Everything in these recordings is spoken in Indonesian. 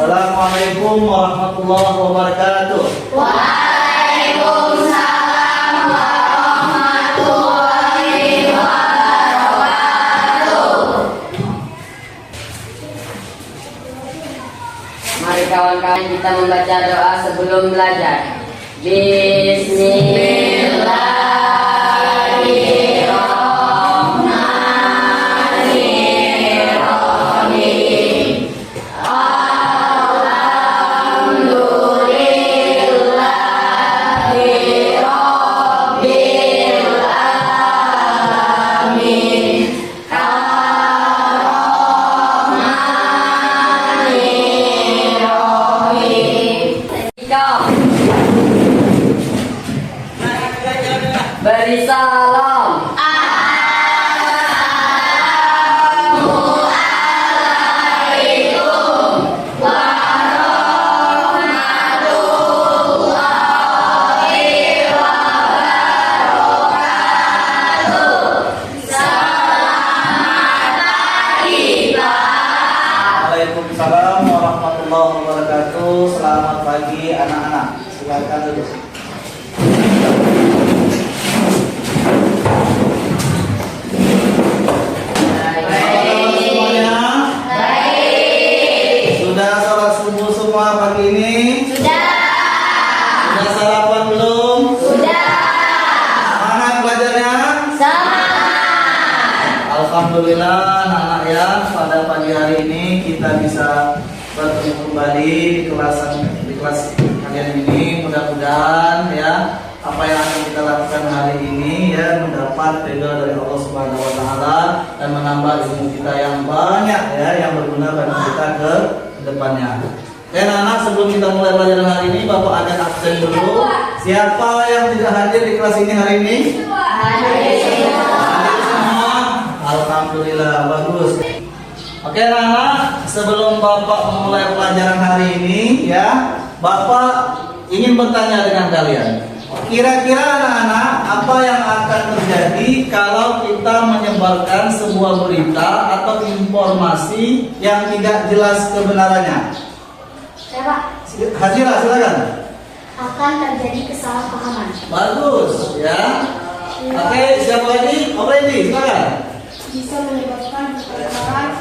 Assalamualaikum warahmatullahi wabarakatuh. Waalaikumsalam warahmatullahi wabarakatuh. Mari kawan-kawan kita membaca doa sebelum belajar. Bismillahirrahmanirrahim. Beri salam. Assalamualaikum warahmatullahi wabarakatuh. Selamat pagi, Pak. Waalaikumsalam warahmatullahi wabarakatuh. Selamat pagi anak-anak. Silakan duduk. Sudah sholat subuh semua pagi ini? Sudah. Sudah sarapan belum? Sudah. Semangat belajarnya? Semangat. Alhamdulillah anak-anak ya, pada pagi hari ini kita bisa bertemu kembali di kelas kalian ini. Mudah-mudahan ya apa yang akan kita lakukan hari ini ya mendapat ridha dari Allah Subhanahu wa taala dan menambah ilmu kita yang banyak ya, yang berguna bagi kita ke depannya. Dan anak, sebelum kita mulai pelajaran hari ini, Bapak akan absen dulu. Siapa yang tidak hadir di kelas ini hari ini? Hadir semua. Alhamdulillah, bagus. Oke anak, sebelum Bapak memulai pelajaran hari ini ya, Bapak ingin bertanya dengan kalian. Kira-kira anak-anak, apa yang akan terjadi kalau kita menyebarkan sebuah berita atau informasi yang tidak jelas kebenarannya? Ya Pak, Hajira, silakan. akan terjadi kesalahpahaman. Bagus ya. Oke, siapa lagi? Obredi, silakan. Bisa menyebabkan pertengkaran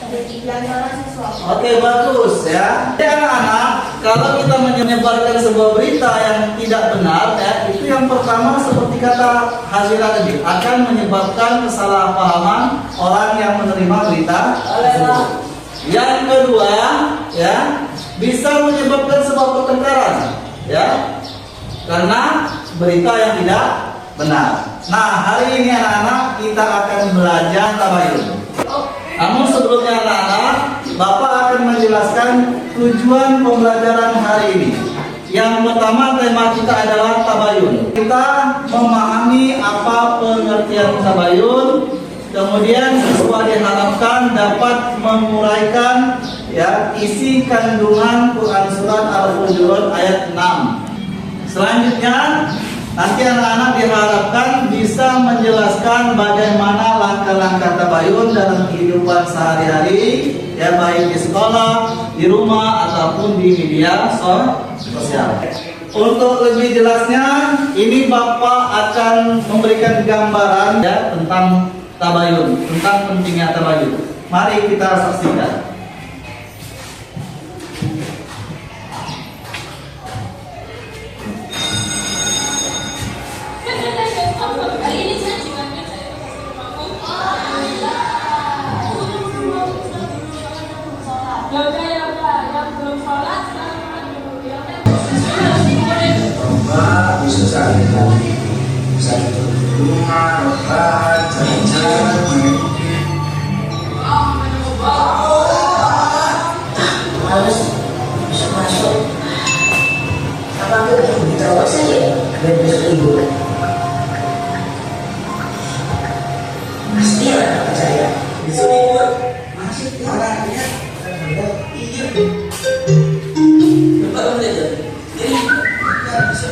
di antara siswa. Oke, bagus ya. Jadi anak-anak, kalau kita menyebarkan sebuah berita yang tidak benar ya, itu yang pertama seperti kata Hajira tadi, akan menyebabkan kesalahpahaman orang yang menerima berita tersebut. Yang kedua ya, bisa menyebabkan sebuah pertengkaran ya, karena berita yang tidak benar. Nah, hari ini anak-anak kita akan belajar tabayun. Namun sebelumnya anak-anak, Bapak akan menjelaskan tujuan pembelajaran hari ini. Yang pertama, tema kita adalah tabayun. Kita memahami apa pengertian tabayun, kemudian sesuai diharapkan dapat menguraikan ya isi kandungan Quran surat Al-Hujurat ayat 6. Selanjutnya, nanti anak-anak diharapkan bisa menjelaskan bagaimana langkah-langkah tabayun dalam kehidupan sehari-hari, ya baik di sekolah, di rumah ataupun di media sosial. Untuk lebih jelasnya, ini Bapak akan memberikan gambaran ya tentang tabayun, tentang pentingnya tabayun. Mari kita saksikan. Harus masuk apa kita bawa saja besok liburan pasti lah percaya besok libur masih orangnya iya lupa kamu aja jadi bisa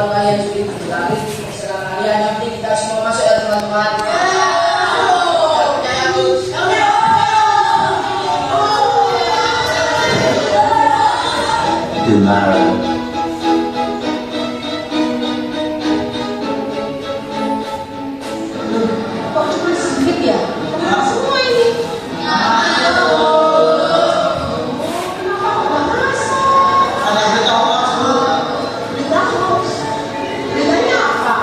kalau kalian sulit mencari, serah kalian. Yang penting kita semua masuk ya teman-teman. Percaya Gus. Tomorrow. Kok cuma sedikit ya? Kenapa semua ini? Kenapa nggak masuk? Ada berita hoax Bu. Berita hoax. Beritanya apa?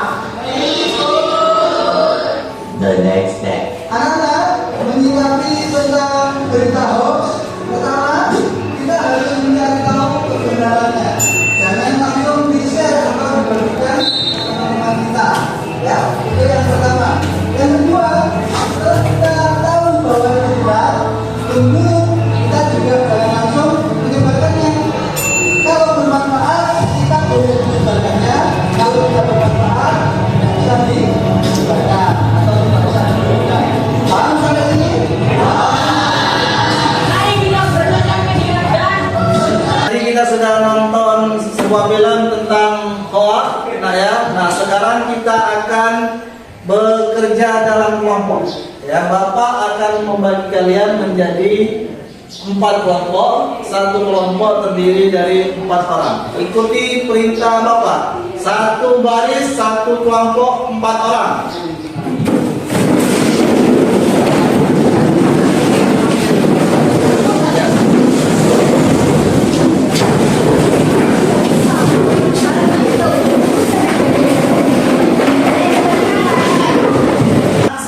The next day. Anak-anak menyikapi tentang berita hoax, pertama kita harus mencari tahu kebenarannya. Jangan langsung di-share atau dibagikan ke teman-teman kita. Ya, itu yang pertama. Yang kedua, setelah kita tahu bahwa itu benar, tentu kita juga jangan langsung menyebarkannya. Kalau bermanfaat, kita boleh menyebarkannya. Kalau tidak bermanfaat, tidak bisa disebarkan atau tidak bisa diberikan. Paham sampai sini? Tadi kita sudah nonton sebuah film tentang hoax, nah ya. Nah sekarang kita akan bekerja dalam kelompok. Ya, Bapak akan membagi kalian menjadi 4 kelompok. Satu kelompok terdiri dari 4 orang. Ikuti perintah Bapak. Satu baris, satu kelompok, 4 orang.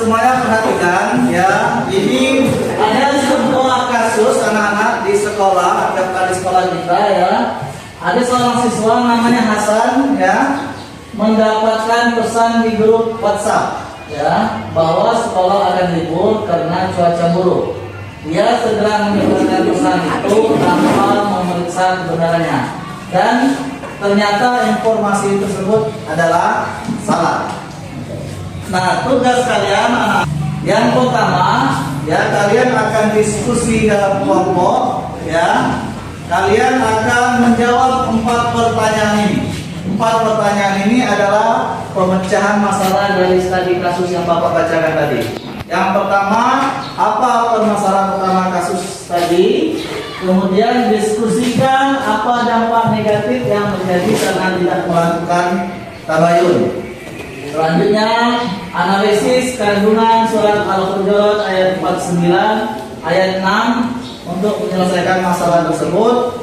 Semuanya perhatikan ya, ini ada sebuah kasus anak-anak di sekolah, daftar di sekolah kita ya. Ada seorang siswa namanya Hasan ya, mendapatkan pesan di grup WhatsApp ya, bahwa sekolah akan libur karena cuaca buruk. Dia segera menyebarkan pesan itu tanpa memeriksa kebenarannya, dan ternyata informasi tersebut adalah salah. Nah, tugas kalian anak yang pertama ya, kalian akan diskusi dalam kelompok ya. Kalian akan menjawab 4 pertanyaan ini. 4 pertanyaan ini adalah pemecahan masalah dari studi kasus yang Bapak bacakan tadi. Yang pertama, apa permasalahan utama kasus tadi? Kemudian diskusikan apa dampak negatif yang terjadi karena tidak melakukan tabayun. Selanjutnya, analisis kandungan surat Al-Hujurat ayat 49, ayat 6 untuk menyelesaikan masalah tersebut.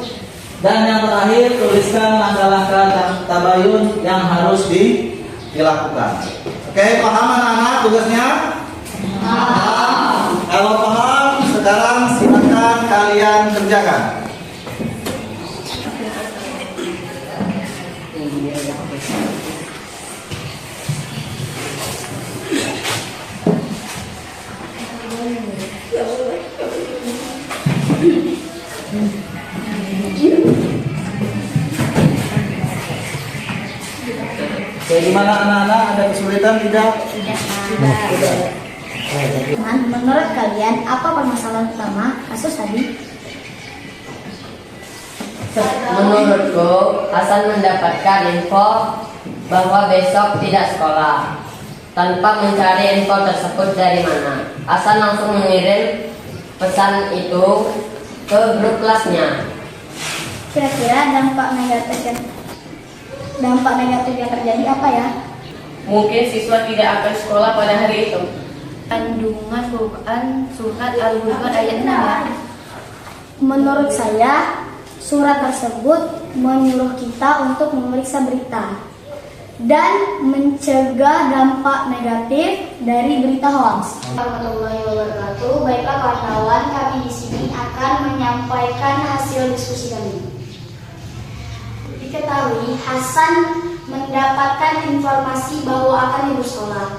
Dan yang terakhir, tuliskan langkah-langkah tabayun yang harus dilakukan. Oke, paham anak-anak tugasnya? Paham. Kalau paham, sekarang silakan kalian kerjakan. Bagaimana anak-anak, ada kesulitan tidak? Menurut kalian apa permasalahan utama kasus tadi? Menurutku, Hasan mendapatkan info bahwa besok tidak sekolah. Tanpa mencari info tersebut dari mana, Hasan langsung mengirim pesan itu ke grup kelasnya. Kira-kira dampak negatif yang terjadi apa ya? Mungkin siswa tidak akan sekolah pada hari itu. Kandungan Quran surat Al-Hujurat ayat 6 ya. Menurut saya, surat tersebut menyuruh kita untuk memeriksa berita dan mencegah dampak negatif dari berita hoax. Warahmatullahi wabarakatuh. Baiklah wartawan, kami di sini akan menyampaikan hasil diskusi kami. Diketahui Hasan mendapatkan informasi bahwa akan libur sekolah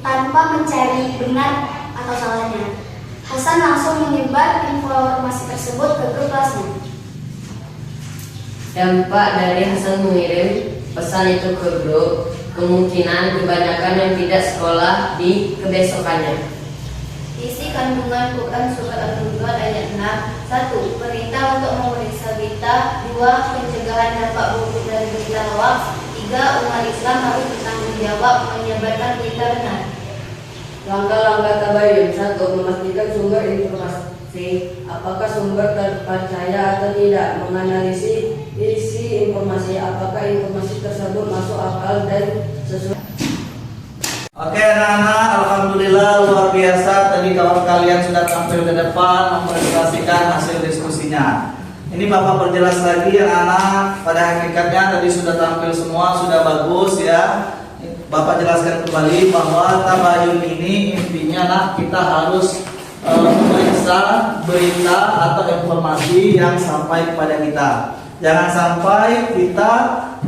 tanpa mencari benar atau salahnya. Hasan langsung menyebar informasi tersebut ke grup kelasnya. Dampak dari Hasan mengirim pesan itu ke grup, kemungkinan kebanyakan yang tidak sekolah di kebesokannya. Isi kandungan Quran surat Al-Hujurat ayat 6. 1. Perintah untuk memeriksa berita. 2. Pencegahan dampak buruk dari berita jawab. 3. Umat Islam harus bertanggung jawab menyebarkan berita benar. Langkah-langkah tabayun. 1. Memastikan sumber informasi. Apakah sumber terpercaya atau tidak? Menganalisis isi informasi. Apakah informasi tersebut masuk akal dan sesuai. Oke anak-anak, alhamdulillah luar biasa. Tadi kawan kalian sudah tampil ke depan mempresentasikan hasil diskusinya. Ini Bapak perjelas lagi anak-anak. Pada hakikatnya tadi sudah tampil semua, sudah bagus ya. Bapak jelaskan kembali bahwa tabayun ini intinya nak kita harus memeriksa berita atau informasi yang sampai kepada kita. Jangan sampai kita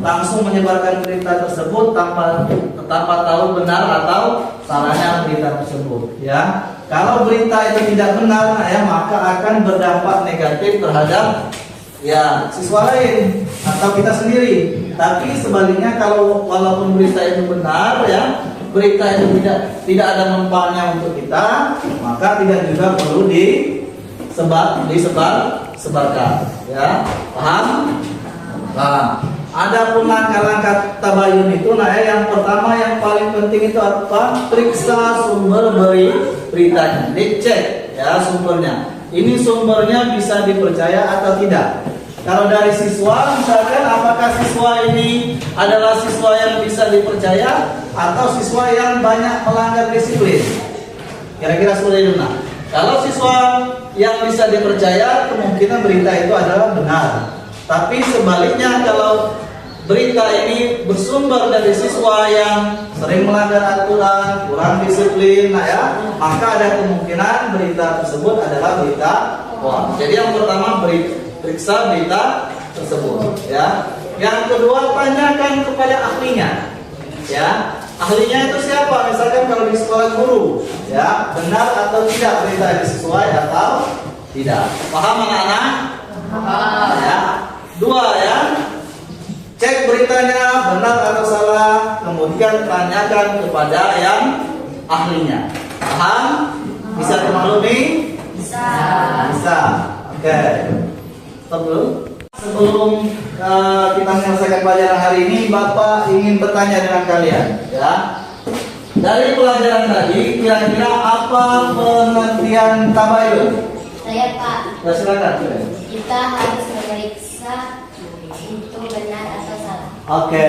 langsung menyebarkan berita tersebut tanpa tahu benar atau salahnya berita tersebut. Ya, kalau berita itu tidak benar, ya maka akan berdampak negatif terhadap ya siswa lain atau kita sendiri. Tapi sebaliknya kalau walaupun berita itu benar, ya berita itu tidak ada manfaatnya untuk kita, maka tidak juga perlu disebarkan. Ya, paham? Nah, adapun langkah-langkah tabayun itu, nah yang pertama yang paling penting itu apa? Periksa sumber beritanya, dicek ya sumbernya. Ini sumbernya bisa dipercaya atau tidak? Kalau dari siswa, misalkan apakah siswa ini adalah siswa yang bisa dipercaya atau siswa yang banyak melanggar disiplin? Kira-kira seperti itu. Nah, kalau siswa yang bisa dipercaya, kemungkinan berita itu adalah benar. Tapi sebaliknya kalau berita ini bersumber dari siswa yang sering melanggar aturan, kurang disiplin, nah ya, maka ada kemungkinan berita tersebut adalah berita hoax. Jadi yang pertama periksa berita tersebut, ya. Yang kedua tanyakan kepada ahlinya, ya. Ahlinya itu siapa? Misalkan kalau di sekolah guru, ya, benar atau tidak berita ini sesuai atau tidak? Paham anak-anak? Paham. Ya. 2 ya. Cek beritanya benar atau salah, kemudian tanyakan kepada yang ahlinya. Paham? Bisa dimaklumi? Bisa. Bisa. Oke. Stop dulu. Sebelum kita menyelesaikan pelajaran hari ini, Bapak ingin bertanya dengan kalian, ya. Dari pelajaran tadi, kira-kira apa pengertian tabayun? Saya Pak, Ya, silakan. kita harus memeriksa itu benar atau salah. Oke,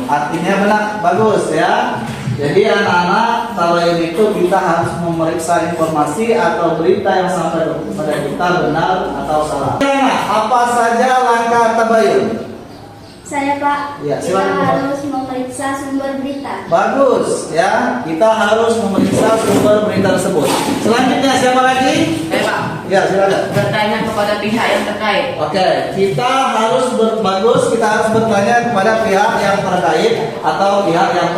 artinya benar, bagus ya. Jadi anak-anak, tabayun itu kita harus memeriksa informasi atau berita yang sampai kepada kita benar atau salah. Apa saja langkah tabayun? Saya Pak, Ya, kita silakan, Pak. harus memeriksa sumber berita. Bagus ya, kita harus memeriksa sumber berita tersebut. Selanjutnya siapa lagi? Pak, Ya, silakan. bertanya kepada pihak yang terkait. Oke, kita harus kita harus bertanya kepada pihak yang terkait atau pihak yang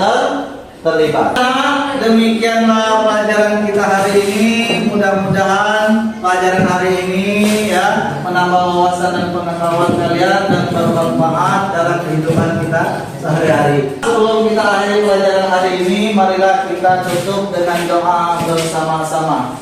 terlibat. Nah, demikianlah pelajaran kita hari ini. Mudah-mudahan pelajaran hari ini ya menambah wawasan dan pengetahuan kalian dan bermanfaat dalam kehidupan kita sehari-hari. Sebelum kita akhiri pelajaran hari ini, marilah kita tutup dengan doa bersama-sama.